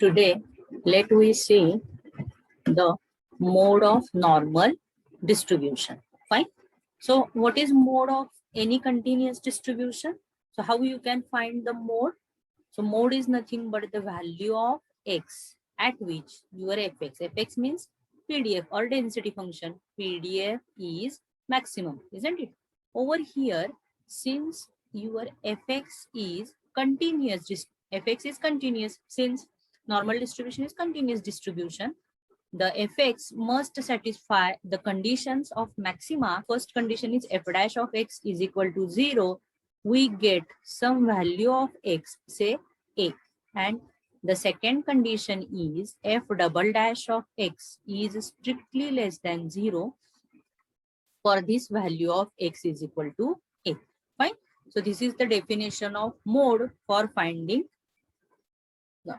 Today, let we see the mode of normal distribution. Fine. So what is mode of any continuous distribution? So how you can find the mode? So mode is nothing but the value of x at which your fx means PDF or density function. PDF is maximum, isn't it? Over here, since your fx is continuous, fx is continuous, since normal distribution is continuous distribution, the fx must satisfy the conditions of maxima. First condition is f dash of x is equal to 0. We get some value of x, say a. And the second condition is f double dash of x is strictly less than 0. For this value of x is equal to a. Fine. So this is the definition of mode for finding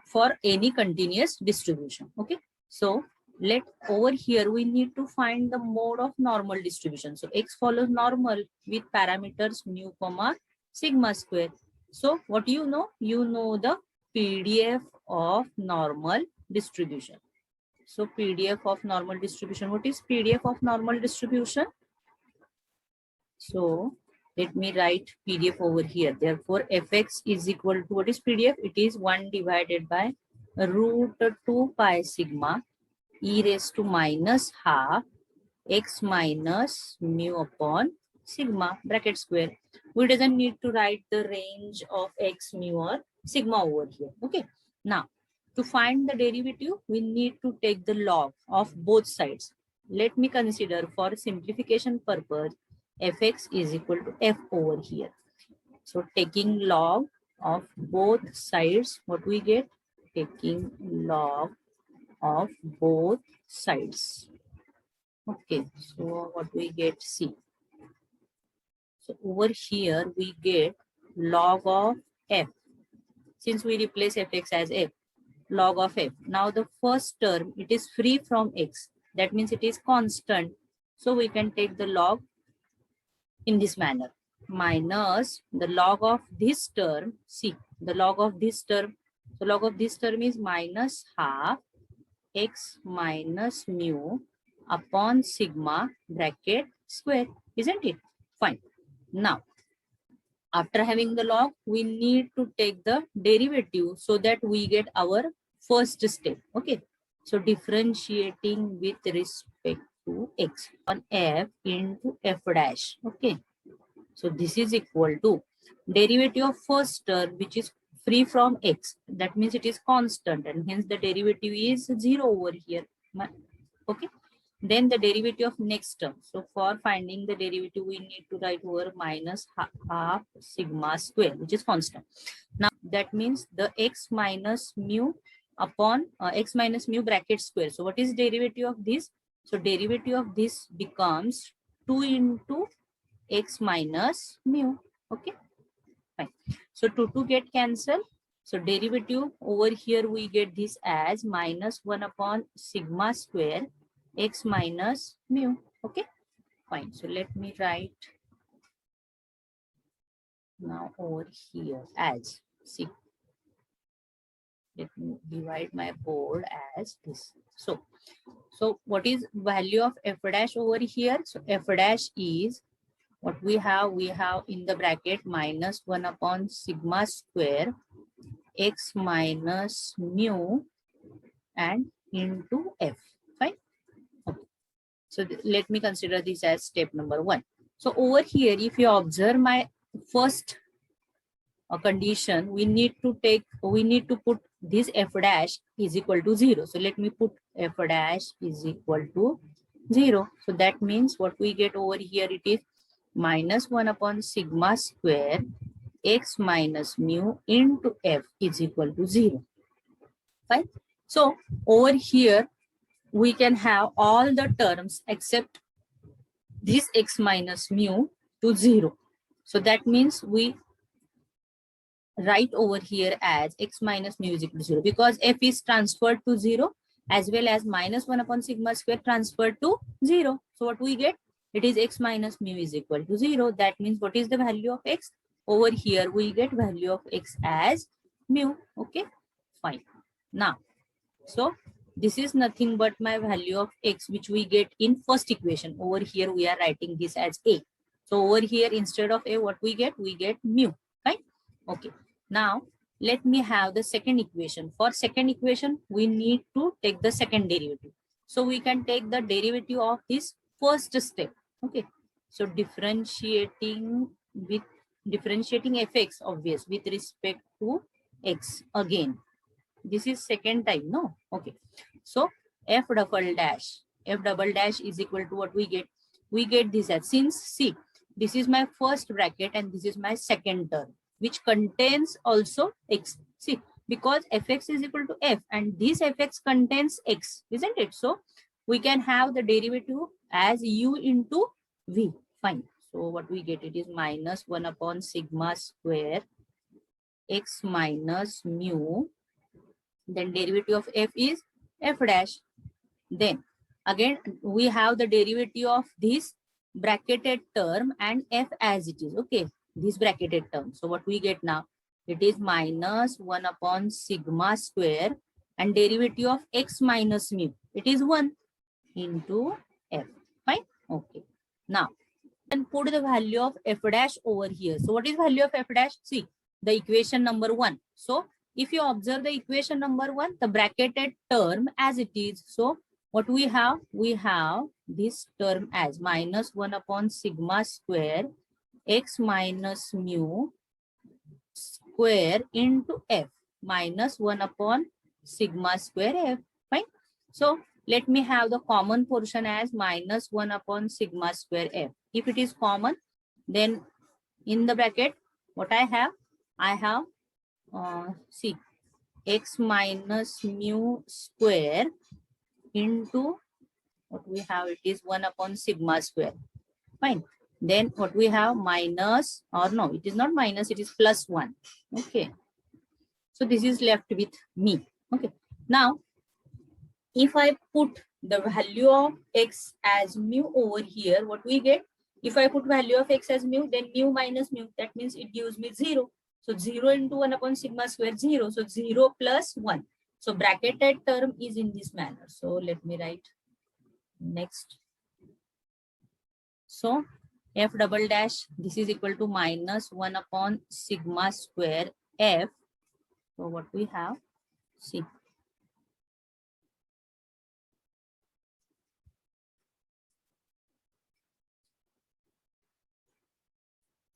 for any continuous distribution. Okay. So let over here we need to find the mode of normal distribution. So x follows normal with parameters mu comma sigma square. So what you know the PDF of normal distribution. So PDF of normal distribution. What is PDF of normal distribution? So let me write PDF over here. Therefore, fx is equal to, what is PDF? It is 1 divided by root 2 pi sigma e raised to minus half x minus mu upon sigma bracket square. We doesn't need to write the range of x, mu or sigma over here. Okay. Now, to find the derivative, we need to take the log of both sides. Let me consider for simplification purpose, fx is equal to f over here. So taking log of both sides, what we get? Taking log of both sides. Okay, so what we get? C. So over here we get log of f. Since we replace fx as f, log of f. Now the first term, it is free from x. That means it is constant. So we can take the log in this manner. Minus the log of this term, c. The log of this term. So log of this term is minus half x minus mu upon sigma bracket square, isn't it? Fine. Now, after having the log, we need to take the derivative so that we get our first step. Okay. So differentiating with respect to x on f into f dash. Okay. So this is equal to derivative of first term, which is free from x. That means it is constant, and hence the derivative is 0 over here. Okay. Then the derivative of next term. So for finding the derivative, we need to write over minus half sigma square, which is constant. Now that means the x minus mu upon x minus mu bracket square. So what is derivative of this? So derivative of this becomes 2 into x minus mu. Okay, fine. So 2 get cancelled. So derivative over here we get this as minus 1 upon sigma square x minus mu. Okay, fine. So let me write now over here as, see, let me divide my board as this. So what is value of f dash over here? So f dash is what we have in the bracket minus 1 upon sigma square x minus mu and into f. Fine. Okay. So let me consider this as step number 1. So over here, if you observe my first condition, we need to put this f dash is equal to 0. So let me put f dash is equal to 0. So that means what we get over here, it is minus 1 upon sigma square x minus mu into f is equal to 0. Fine. So over here we can have all the terms except this x minus mu to 0. So that means we write over here as x minus mu is equal to 0 because f is transferred to 0 as well as minus 1 upon sigma square transferred to 0. So what we get? It is x minus mu is equal to 0. That means what is the value of x? Over here we get value of x as mu. Okay, fine. Now So this is nothing but my value of x, which we get in first equation. Over here we are writing this as a. So over here instead of a, what we get mu, right? Okay. Now let me have the second equation. For second equation we need to take the second derivative. So we can take the derivative of this first step. Okay. So differentiating fx, obvious, with respect to x again. This is second time, no? Okay. So f double dash is equal to what we get? We get this as, since see, this is my first bracket and this is my second term, which contains also x. See, because fx is equal to f and this fx contains x, isn't it? So we can have the derivative as u into v. Fine. So what we get, it is minus 1 upon sigma square x minus mu. Then derivative of f is f dash. Then again we have the derivative of this bracketed term and f as it is. Okay, this bracketed term. So what we get now, it is minus 1 upon sigma square and derivative of x minus mu, it is 1 into f. Fine. Okay. Now then put the value of f dash over here. So what is value of f dash? See, the equation number 1. So if you observe the equation number 1, the bracketed term as it is. So what we have? We have this term as minus 1 upon sigma square x minus mu square into f minus 1 upon sigma square f. Fine. So let me have the common portion as minus 1 upon sigma square f. If it is common, then in the bracket, what I have? I have, see, x minus mu square into, what we have, it is 1 upon sigma square. Fine. Then what we have, minus, or no, it is not minus, it is plus 1. Okay. So this is left with me. Okay. Now, if I put the value of x as mu over here, what we get? If I put value of x as mu, then mu minus mu, that means it gives me 0. So 0 into 1 upon sigma square, 0. So 0 plus 1. So bracketed term is in this manner. So let me write next. So f double dash, this is equal to minus 1 upon sigma square f. So what we have? See.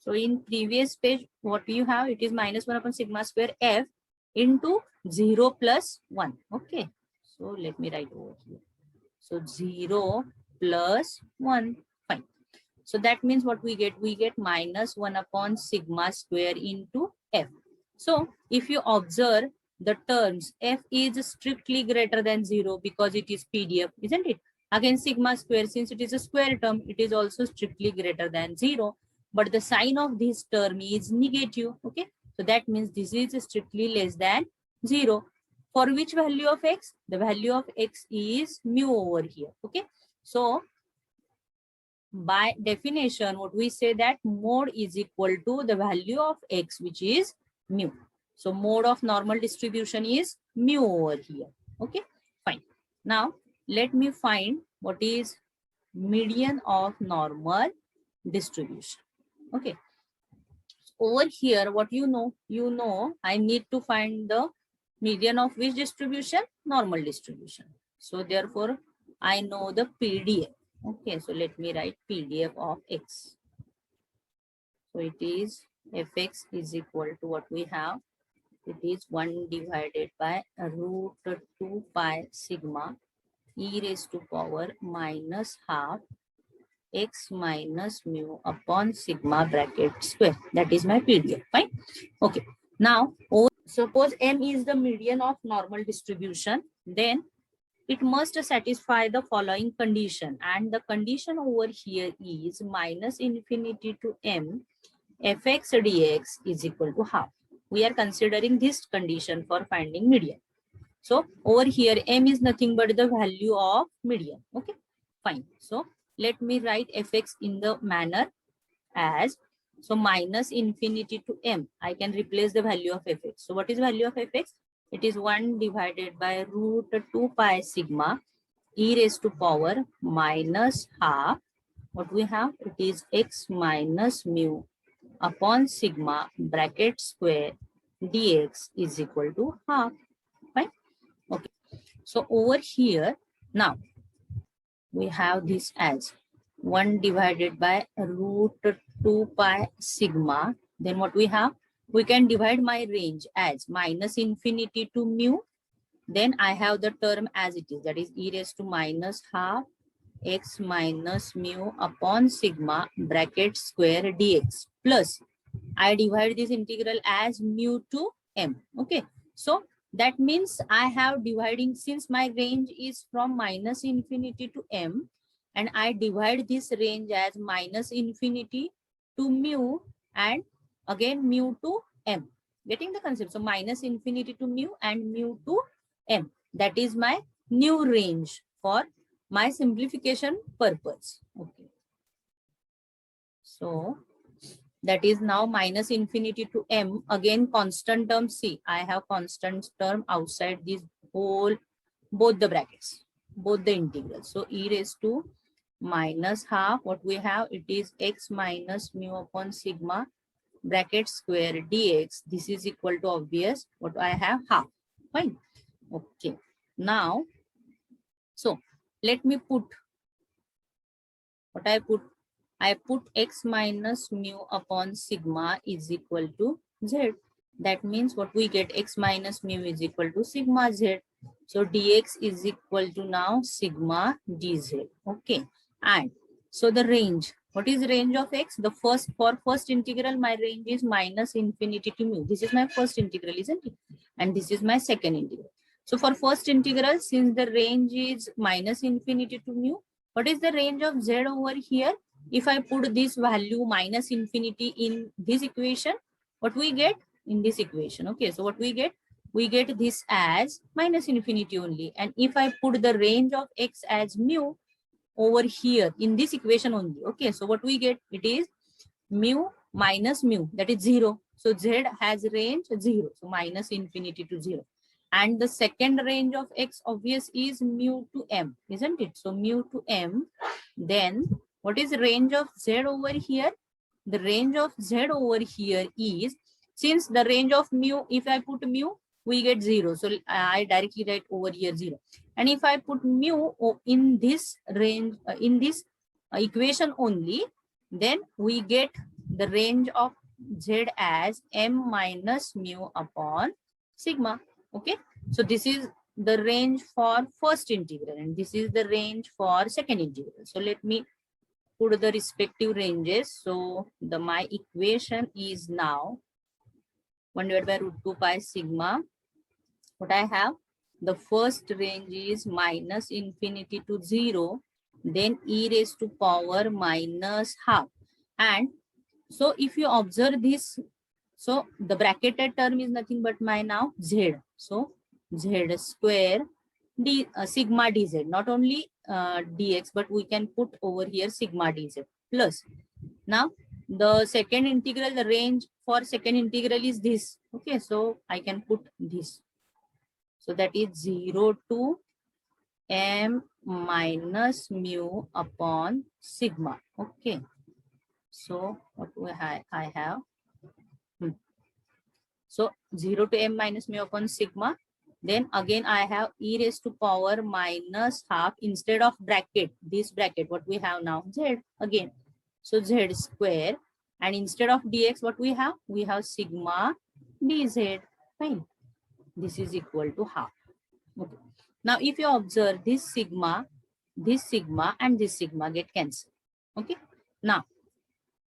So in previous page, what you have, it is minus 1 upon sigma square f into 0 plus 1. Okay. So let me write over here. So 0 plus 1. Fine. So that means what we get? We get minus 1 upon sigma square into f. So if you observe the terms, f is strictly greater than 0 because it is PDF, isn't it? Again, sigma square, since it is a square term, it is also strictly greater than 0. But the sign of this term is negative. Okay. So that means this is strictly less than 0. For which value of x? The value of x is mu over here. Okay. So by definition, what we say, that mode is equal to the value of x, which is mu. So mode of normal distribution is mu over here. Okay, fine. Now let me find what is median of normal distribution. Okay. Over here, what you know, I need to find the median of which distribution? Normal distribution. So therefore, I know the PDF. Okay, so let me write PDF of x. So it is fx is equal to what we have. It is 1 divided by root 2 pi sigma e raised to power minus half x minus mu upon sigma bracket square. That is my PDF. Fine. Okay. Now, suppose m is the median of normal distribution, then it must satisfy the following condition, and the condition over here is minus infinity to m fx dx is equal to half. We are considering this condition for finding median. So over here m is nothing but the value of median. Okay, fine. So let me write fx in the manner as, so minus infinity to m, I can replace the value of fx. So what is value of fx? It is 1 divided by root 2 pi sigma e raised to power minus half. What we have? It is x minus mu upon sigma bracket square dx is equal to half. Fine. Okay. So over here, now we have this as 1 divided by root 2 pi sigma. Then what we have? We can divide my range as minus infinity to mu. Then I have the term as it is, that is e raised to minus half x minus mu upon sigma bracket square dx plus I divide this integral as mu to m. Okay, so that means I have dividing, since my range is from minus infinity to m, and I divide this range as minus infinity to mu and again mu to m. Getting the concept? So minus infinity to mu and mu to m. That is my new range for my simplification purpose. Okay. So that is now minus infinity to m, again constant term. See, I have constant term outside this whole, both the brackets, both the integrals. So e raised to minus half, what we have, it is x minus mu upon sigma bracket square dx. This is equal to, obvious, what I have, half. Fine. Okay. Now, so let me put what I put x minus mu upon sigma is equal to z. That means what we get, x minus mu is equal to sigma z. So dx is equal to now sigma dz. Okay. And so the range, what is range of x? The first, for first integral, my range is minus infinity to mu. This is my first integral, isn't it? And this is my second integral. So for first integral, since the range is minus infinity to mu, what is the range of z over here? If I put this value minus infinity in this equation, what we get in this equation? Okay, so what we get this as minus infinity only. And if I put the range of x as mu over here in this equation only, okay, so what we get, it is mu minus mu, that is 0. So z has range 0, so minus infinity to 0. And the second range of x obvious is mu to m, isn't it? So mu to m. Then what is the range of z over here? The range of z over here is, since the range of mu, if I put mu, we get 0. So I directly write over here 0. And if I put mu in this range, in this equation only, then we get the range of z as m minus mu upon sigma. Okay, so this is the range for first integral and this is the range for second integral. So let me put the respective ranges. So my equation is now 1 divided by root 2 pi sigma. What I have, the first range is minus infinity to 0, then e raised to power minus half. And so if you observe this, so the bracketed term is nothing but my now z. So z square d sigma dz, not only dx, but we can put over here sigma dz plus. Now the second integral, the range for second integral is this. Okay, so I can put this. So that is 0 to m minus mu upon sigma. Okay, so what I have. So 0 to m minus mu upon sigma. Then again I have e raised to power minus half, instead of bracket, this bracket, what we have now, z again. So z square, and instead of dx, what we have? We have sigma dz. Fine. This is equal to half. Okay. Now if you observe this sigma and this sigma get cancelled. Okay. Now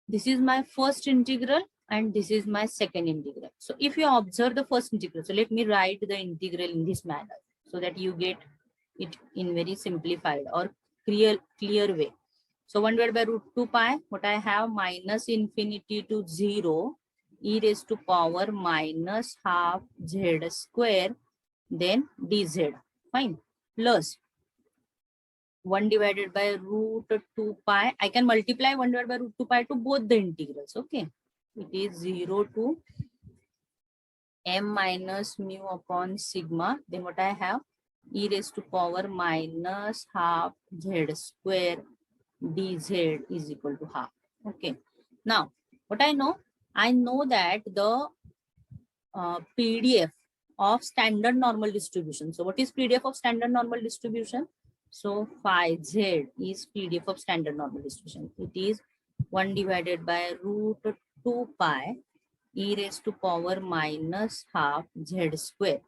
this is my first integral and this is my second integral. So if you observe the first integral, so let me write the integral in this manner so that you get it in very simplified or clear way. So 1 divided by root 2 pi, what I have, minus infinity to 0, e raised to power minus half z square, then dz. Fine. Plus 1 divided by root 2 pi. I can multiply 1 divided by root 2 pi to both the integrals. Okay. It is 0 to m minus mu upon sigma. Then what I have? E raised to power minus half z square dz is equal to half. Okay. Now, what I know? I know that the PDF of standard normal distribution. So what is PDF of standard normal distribution? So phi z is PDF of standard normal distribution. It is 1 divided by root 2 pi e raised to power minus half z square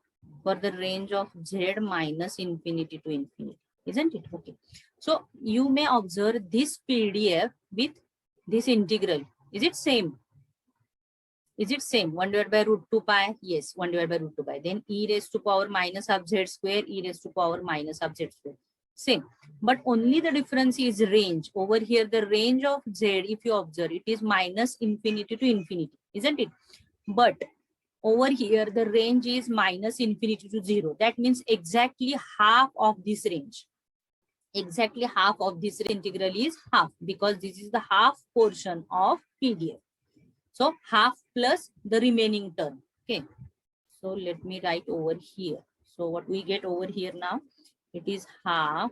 for the range of z minus infinity to infinity. Isn't it? Okay. So you may observe this PDF with this integral. Is it same? Is it same? 1 divided by root 2 pi? Yes, 1 divided by root 2 pi. Then e raised to power minus half z square, e raised to power minus half z square. Same. But only the difference is range. Over here, the range of z, if you observe, it is minus infinity to infinity. Isn't it? But over here, the range is minus infinity to 0. That means exactly half of this range. Exactly half of this integral is half, because this is the half portion of PDF. So half plus the remaining term. Okay. So let me write over here. So what we get over here now, it is half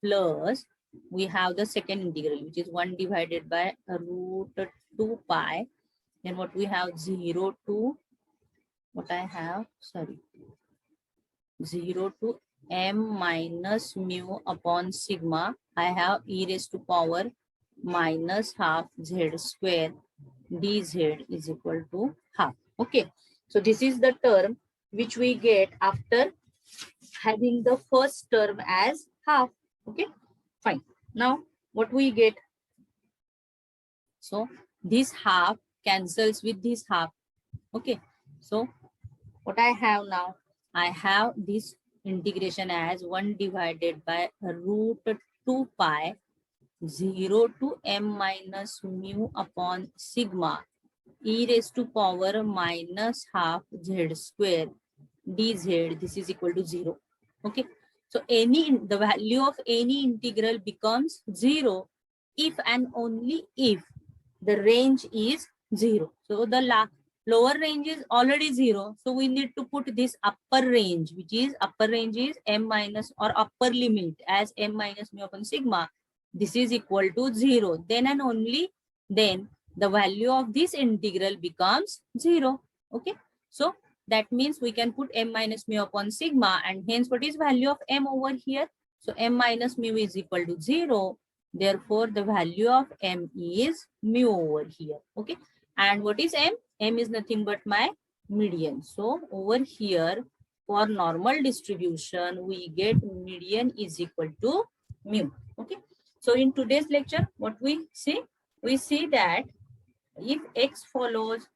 plus, we have the second integral, which is 1 divided by root 2 pi. Then what we have, 0 to, what I have, sorry, 0 to m minus mu upon sigma. I have e raised to power minus half z square dz is equal to half. Okay, so this is the term which we get after having the first term as half. Okay, fine. Now what we get? So this half cancels with this half. Okay, so what I have now, I have this integration as 1 divided by root 2 pi 0 to m minus mu upon sigma e raised to power minus half z square dz. This is equal to 0. Okay, so the value of any integral becomes 0 if and only if the range is 0. So the lower range is already 0, so we need to put this upper range, which is upper range is m minus, or upper limit as m minus mu upon sigma. This is equal to 0. Then and only then the value of this integral becomes 0. Okay, so that means we can put m minus mu upon sigma, and hence what is value of m over here? So m minus mu is equal to 0. Therefore, the value of m is mu over here. Okay, and what is m? M is nothing but my median. So over here, for normal distribution, we get median is equal to mu. Okay, so in today's lecture, what we see? We see that if x follows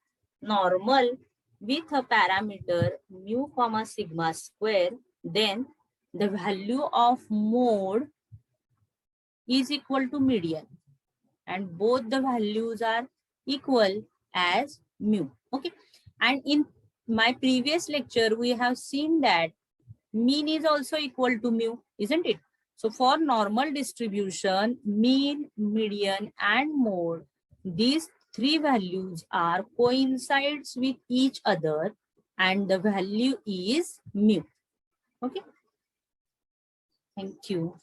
normal with a parameter mu comma sigma square, then the value of mode is equal to median, and both the values are equal as mu. Okay, and in my previous lecture we have seen that mean is also equal to mu, isn't it? So for normal distribution, mean, median and mode, these three values are coincides with each other, and the value is mu. Okay, thank you.